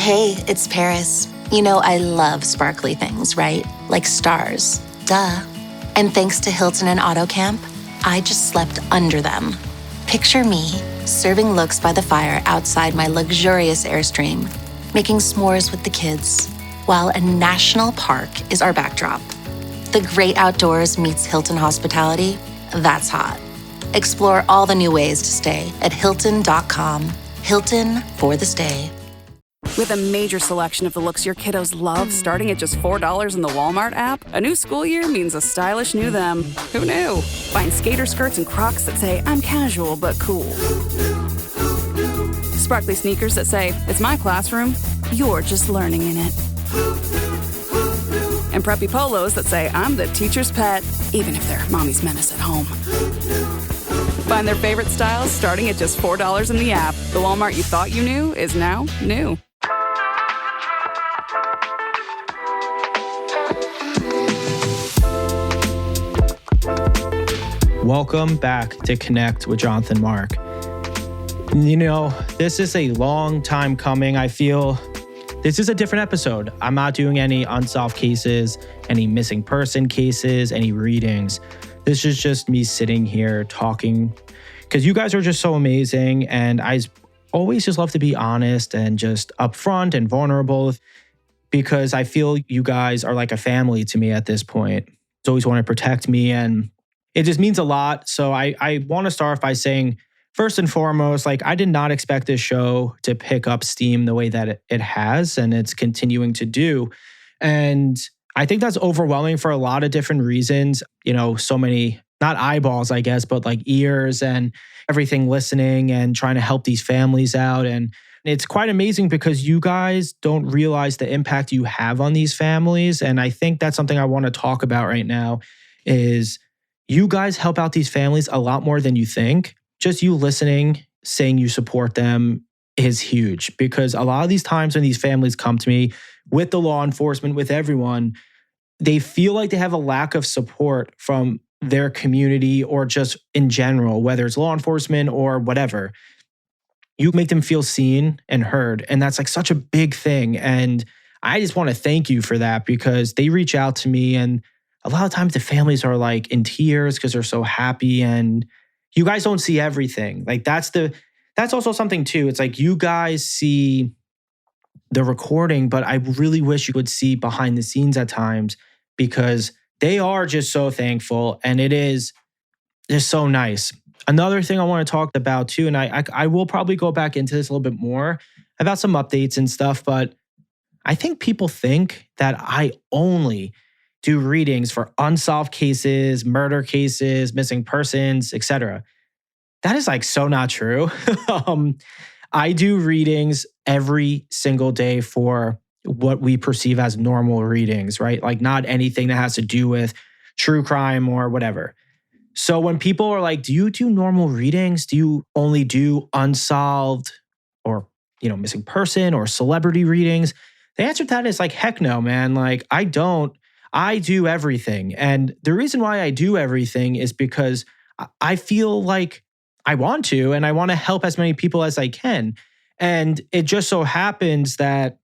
Hey, it's Paris. You know, I love sparkly things, right? Like stars. Duh. And thanks to Hilton and AutoCamp, I just slept under them. Picture me, serving looks by the fire outside my luxurious Airstream, making s'mores with the kids, while a national park is our backdrop. The great outdoors meets Hilton hospitality. That's hot. Explore all the new ways to stay at Hilton.com. Hilton for the stay. With a major selection of the looks your kiddos love starting at just $4 in the Walmart app, a new school year means a stylish new them. Who knew? Find skater skirts and Crocs that say, I'm casual but cool. Sparkly sneakers that say, it's my classroom, you're just learning in it. And preppy polos that say, I'm the teacher's pet, even if they're mommy's menace at home. Find their favorite styles starting at just $4 in the app. The Walmart you thought you knew is now new. Welcome back to Connect with Jonathan Mark. You know, this is a long time coming. I feel this is a different episode. I'm not doing any unsolved cases, any missing person cases, any readings. This is just me sitting here talking because you guys are just so amazing. And I always just love to be honest and just upfront and vulnerable because I feel you guys are like a family to me at this point. You always want to protect me and it just means a lot. So I want to start off by saying, first and foremost, like I did not expect this show to pick up steam the way that it has, and it's continuing to do. And I think that's overwhelming for a lot of different reasons. You know, so many, not eyeballs, I guess, but like ears and everything listening and trying to help these families out. And it's quite amazing because you guys don't realize the impact you have on these families. And I think that's something I want to talk about right now is you guys help out these families a lot more than you think. Just you listening, saying you support them is huge because a lot of these times when these families come to me with the law enforcement, with everyone, they feel like they have a lack of support from their community or just in general, whether it's law enforcement or whatever. You make them feel seen and heard. And that's like such a big thing. And I just want to thank you for that because they reach out to me and a lot of times the families are like in tears because they're so happy and you guys don't see everything. Like that's also something too. It's like you guys see the recording, but I really wish you could see behind the scenes at times because they are just so thankful and it is just so nice. Another thing I want to talk about too, and I will probably go back into this a little bit more about some updates and stuff, but I think people think that I only do readings for unsolved cases, murder cases, missing persons, etc. That is like so not true. I do readings every single day for what we perceive as normal readings, right? Like not anything that has to do with true crime or whatever. So when people are like, do you do normal readings? Do you only do unsolved or, missing person or celebrity readings? The answer to that is like, heck no, man. Like I don't. I do everything. And the reason why I do everything is because I feel like I want to, and I want to help as many people as I can. And it just so happens that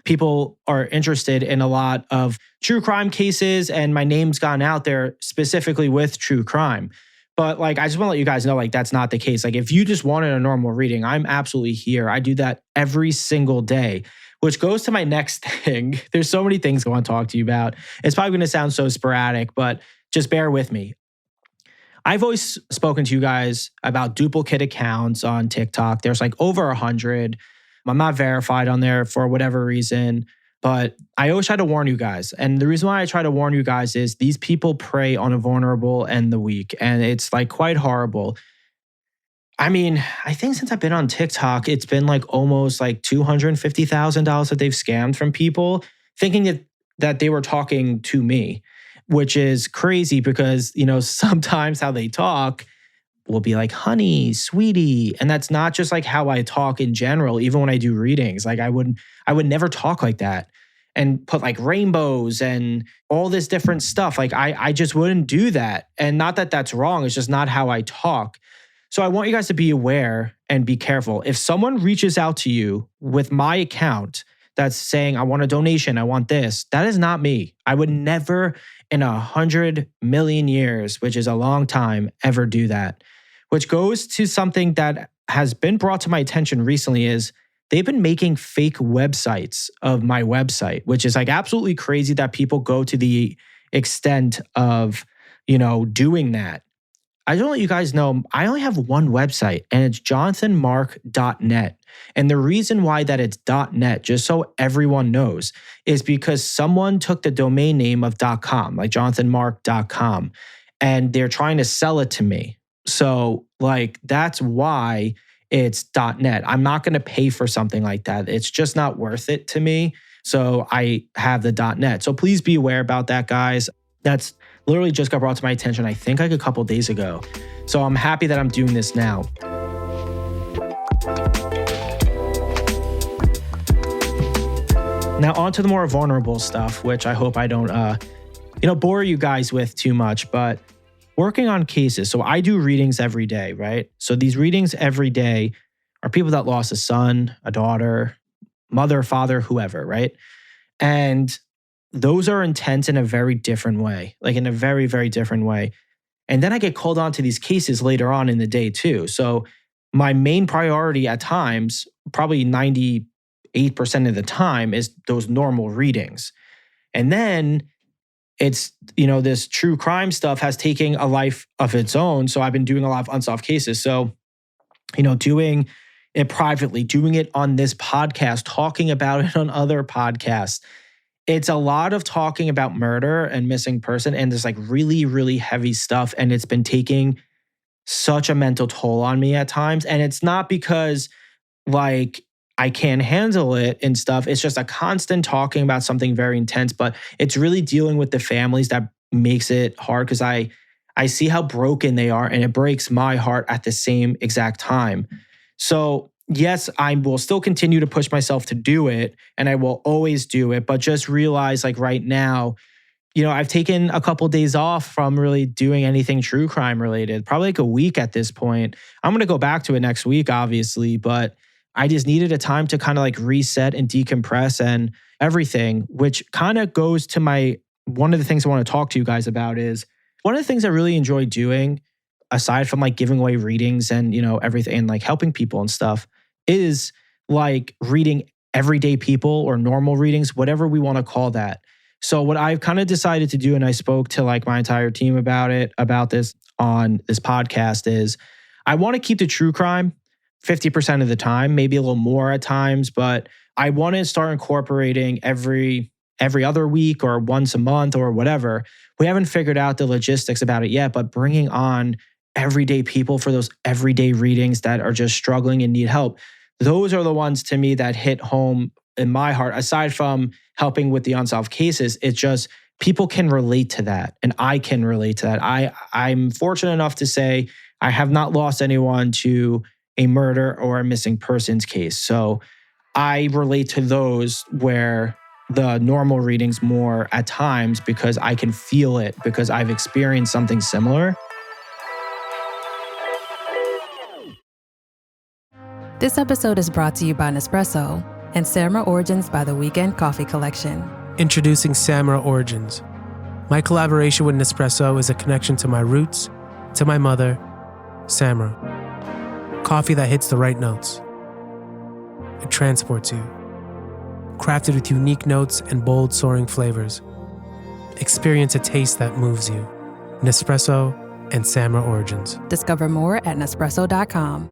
people are interested in a lot of true crime cases, and my name's gone out there specifically with true crime. But like, I just want to let you guys know, like, that's not the case. Like, if you just wanted a normal reading, I'm absolutely here. I do that every single day. Which goes to my next thing. There's so many things I want to talk to you about. It's probably going to sound so sporadic, but just bear with me. I've always spoken to you guys about duplicate accounts on TikTok. There's like over 100. I'm not verified on there for whatever reason, but I always try to warn you guys. And the reason why I try to warn you guys is these people prey on the vulnerable and the weak. And it's like quite horrible. I mean, I think since I've been on TikTok, it's been like almost like $250,000 that they've scammed from people thinking that they were talking to me, which is crazy because, sometimes how they talk will be like, honey, sweetie. And that's not just like how I talk in general, even when I do readings. Like I would never talk like that and put like rainbows and all this different stuff. Like I just wouldn't do that. And not that that's wrong. It's just not how I talk. So I want you guys to be aware and be careful. If someone reaches out to you with my account that's saying, I want a donation, I want this, that is not me. I would never in 100 million years, which is a long time, ever do that. Which goes to something that has been brought to my attention recently is they've been making fake websites of my website, which is like absolutely crazy that people go to the extent of, doing that. I just want you guys know I only have one website and it's jonathanmark.net. And the reason why that it's .net, just so everyone knows, is because someone took the domain name of .com, like jonathanmark.com, and they're trying to sell it to me. So that's why it's .net. I'm not going to pay for something like that. It's just not worth it to me. So I have the .net. So please be aware about that, guys. That's literally just got brought to my attention, I think like a couple of days ago. So I'm happy that I'm doing this now. Now on to the more vulnerable stuff, which I hope I don't, bore you guys with too much, but working on cases. So I do readings every day, right? So these readings every day are people that lost a son, a daughter, mother, father, whoever, right? And those are intense in a very different way, like in a very, very different way. And then I get called on to these cases later on in the day too. So my main priority at times, probably 98% of the time, is those normal readings. And then it's, this true crime stuff has taken a life of its own. So I've been doing a lot of unsolved cases. So, doing it privately, doing it on this podcast, talking about it on other podcasts. It's a lot of talking about murder and missing person and this like really, really heavy stuff. And it's been taking such a mental toll on me at times. And it's not because I can't handle it and stuff. It's just a constant talking about something very intense, but it's really dealing with the families that makes it hard because I see how broken they are and it breaks my heart at the same exact time. So yes, I will still continue to push myself to do it and I will always do it, but just realize right now, I've taken a couple of days off from really doing anything true crime related, probably like a week at this point. I'm going to go back to it next week, obviously, but I just needed a time to kind of reset and decompress and everything, which kind of goes to one of the things I want to talk to you guys about is one of the things I really enjoy doing, aside from giving away readings and, everything and helping people and stuff, is reading everyday people or normal readings, whatever we want to call that. So what I've kind of decided to do, and I spoke to my entire team about this on this podcast, is I want to keep the true crime 50% of the time, maybe a little more at times, but I want to start incorporating every other week or once a month or whatever. We haven't figured out the logistics about it yet, but bringing on everyday people for those everyday readings that are just struggling and need help. Those are the ones to me that hit home in my heart. Aside from helping with the unsolved cases, it's just people can relate to that and I can relate to that. I'm fortunate enough to say I have not lost anyone to a murder or a missing persons case. So I relate to those where the normal readings more at times because I can feel it because I've experienced something similar. This episode is brought to you by Nespresso and Samra Origins by the Weekend Coffee Collection. Introducing Samra Origins. My collaboration with Nespresso is a connection to my roots, to my mother, Samra. Coffee that hits the right notes. It transports you. Crafted with unique notes and bold, soaring flavors. Experience a taste that moves you. Nespresso and Samra Origins. Discover more at Nespresso.com.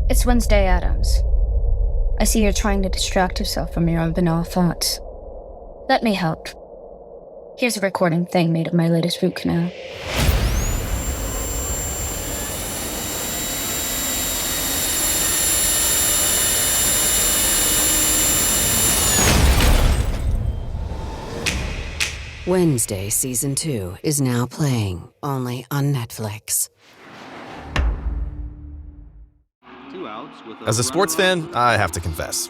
It's Wednesday Addams. I see you're trying to distract yourself from your own banal thoughts. Let me help. Here's a recording thing made of my latest root canal. Wednesday Season 2 is now playing only on Netflix. As a sports fan, I have to confess.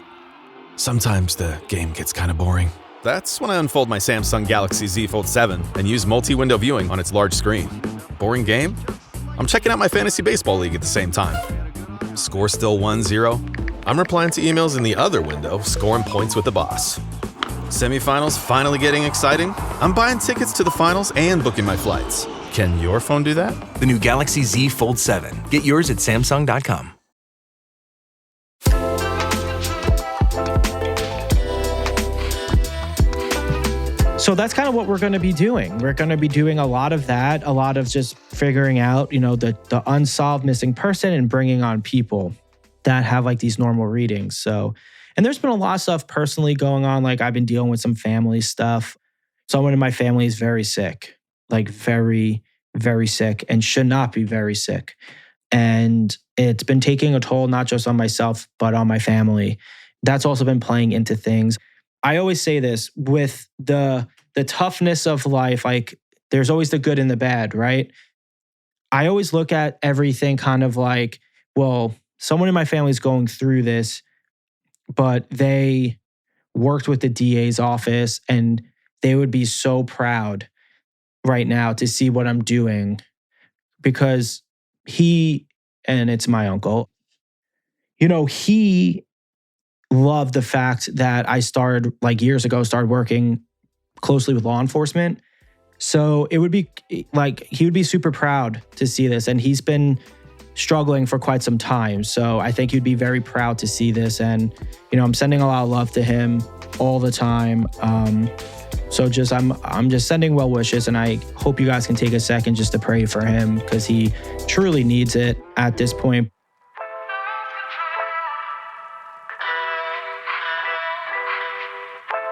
Sometimes the game gets kind of boring. That's when I unfold my Samsung Galaxy Z Fold 7 and use multi-window viewing on its large screen. Boring game? I'm checking out my fantasy baseball league at the same time. Score still 1-0? I'm replying to emails in the other window, scoring points with the boss. Semifinals finally getting exciting? I'm buying tickets to the finals and booking my flights. Can your phone do that? The new Galaxy Z Fold 7. Get yours at Samsung.com. So that's kind of what we're going to be doing. We're going to be doing a lot of that, a lot of just figuring out, the unsolved missing person and bringing on people that have like these normal readings. So, and there's been a lot of stuff personally going on. Like I've been dealing with some family stuff. Someone in my family is very sick, like very, very sick and should not be very sick. And it's been taking a toll, not just on myself, but on my family. That's also been playing into things. I always say this with the toughness of life, like there's always the good and the bad, right? I always look at everything kind of like, well, someone in my family is going through this, but they worked with the DA's office and they would be so proud right now to see what I'm doing because and it's my uncle, he loved the fact that I started years ago, started working closely with law enforcement. So it would be like, he would be super proud to see this. And he's been struggling for quite some time. So I think he'd be very proud to see this. And, I'm sending a lot of love to him all the time. So I'm just sending well wishes. And I hope you guys can take a second just to pray for him because he truly needs it at this point.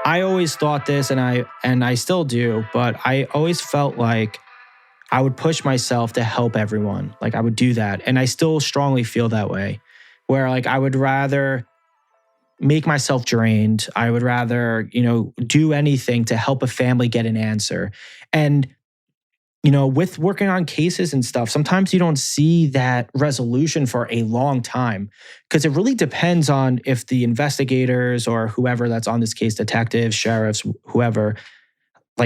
I always thought this, and I still do, but I always felt like I would push myself to help everyone. Like I would do that. And I still strongly feel that way, where I would rather make myself drained. I would rather, do anything to help a family get an answer. And, with working on cases and stuff, sometimes you don't see that resolution for a long time because it really depends on if the investigators or whoever that's on this case, detectives, sheriffs, whoever,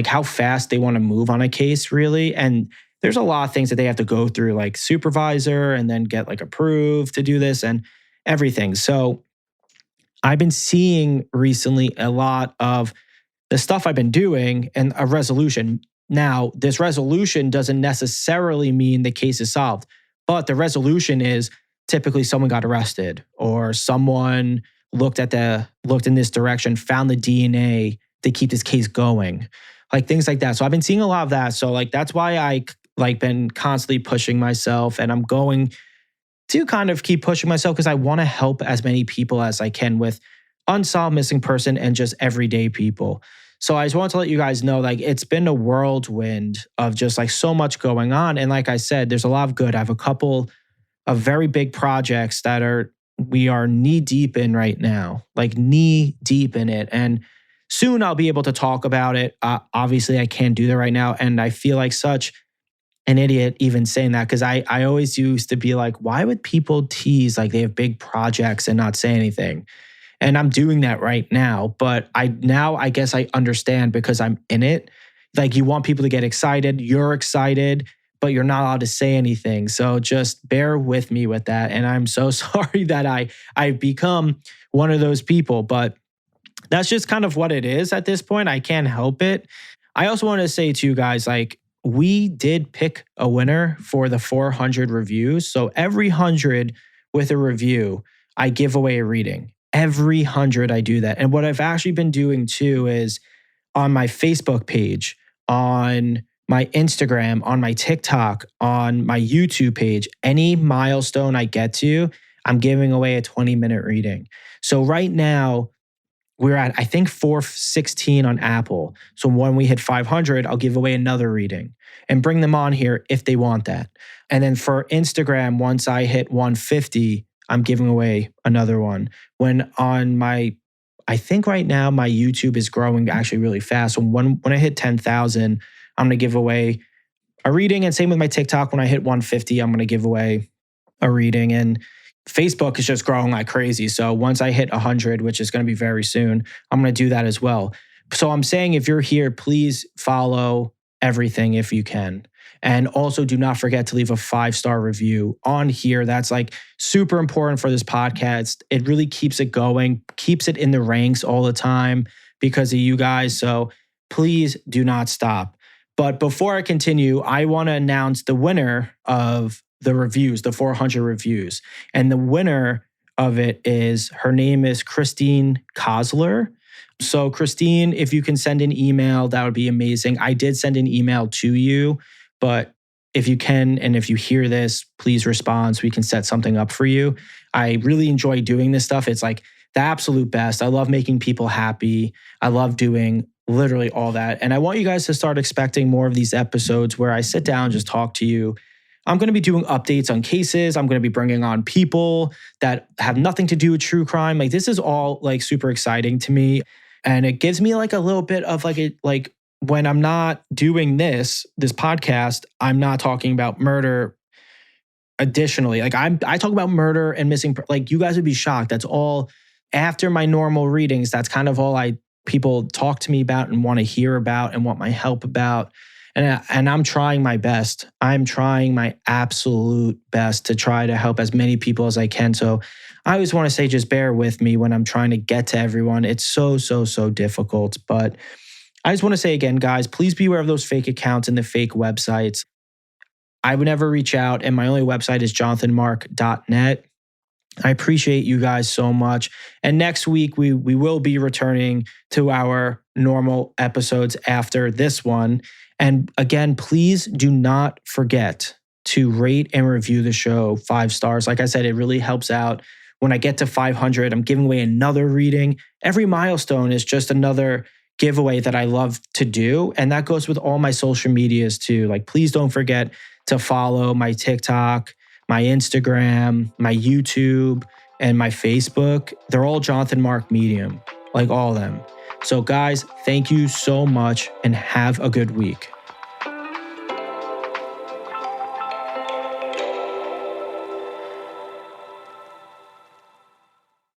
how fast they want to move on a case really. And there's a lot of things that they have to go through, like supervisor and then get approved to do this and everything. So I've been seeing recently a lot of the stuff I've been doing and a resolution. Now, this resolution doesn't necessarily mean the case is solved, but the resolution is typically someone got arrested or someone looked in this direction, found the DNA to keep this case going, things like that. So I've been seeing a lot of that. So that's why I been constantly pushing myself, and I'm going to kind of keep pushing myself because I want to help as many people as I can with unsolved missing person and just everyday people. So I just want to let you guys know, it's been a whirlwind of just so much going on. And like I said, there's a lot of good. I have a couple of very big projects that we are knee deep in right now, knee deep in it. And soon I'll be able to talk about it. Obviously I can't do that right now. And I feel like such an idiot even saying that because I always used to be like, why would people tease they have big projects and not say anything? And I'm doing that right now. But I guess I understand because I'm in it. You want people to get excited. You're excited, but you're not allowed to say anything. So just bear with me with that. And I'm so sorry that I've become one of those people. But that's just kind of what it is at this point. I can't help it. I also want to say to you guys, we did pick a winner for the 400 reviews. So every 100 with a review, I give away a reading. Every 100 I do that. And what I've actually been doing too is on my Facebook page, on my Instagram, on my TikTok, on my YouTube page, any milestone I get to, I'm giving away a 20-minute reading. So right now, we're at, I think, 416 on Apple. So when we hit 500, I'll give away another reading and bring them on here if they want that. And then for Instagram, once I hit 150, I'm giving away another one. When on I think right now my YouTube is growing actually really fast. So when I hit 10,000, I'm going to give away a reading. And same with my TikTok. When I hit 150, I'm going to give away a reading. And Facebook is just growing like crazy. So once I hit 100, which is going to be very soon, I'm going to do that as well. So I'm saying if you're here, please follow everything if you can. And also do not forget to leave a 5-star review on here. That's like super important for this podcast. It really keeps it going, keeps it in the ranks all the time because of you guys. So please do not stop. But before I continue, I want to announce the winner of the reviews, the 400 reviews. And the winner of it is, her name is Christine Kozler. So Christine, if you can send an email, that would be amazing. I did send an email to you, but if you can, and if you hear this, please respond so we can set something up for you. I really enjoy doing this stuff. It's like the absolute best. I love making people happy. I love doing literally all that. And I want you guys to start expecting more of these episodes where I sit down and just talk to you. I'm going to be doing updates on cases. I'm going to be bringing on people that have nothing to do with true crime. Like, this is all like super exciting to me. And it gives me like a little bit of like when I'm not doing this podcast, I'm not talking about murder additionally. Like I talk about murder and missing, like you guys would be shocked. That's all after my normal readings. That's kind of all people talk to me about and want to hear about and want my help about. And I'm trying my best. I'm trying my absolute best to try to help as many people as I can. So I always want to say, just bear with me when I'm trying to get to everyone. It's so difficult. But I just want to say again, guys, please beware of those fake accounts and the fake websites. I would never reach out, and my only website is jonathanmark.net. I appreciate you guys so much. And next week, we will be returning to our normal episodes after this one. And again, please do not forget to rate and review the show 5 stars. Like I said, it really helps out. When I get to 500, I'm giving away another reading. Every milestone is just another giveaway that I love to do. And that goes with all my social medias too. Like, please don't forget to follow my TikTok, my Instagram, my YouTube, and my Facebook. They're all Jonathan Mark Medium, like all of them. So guys, thank you so much and have a good week.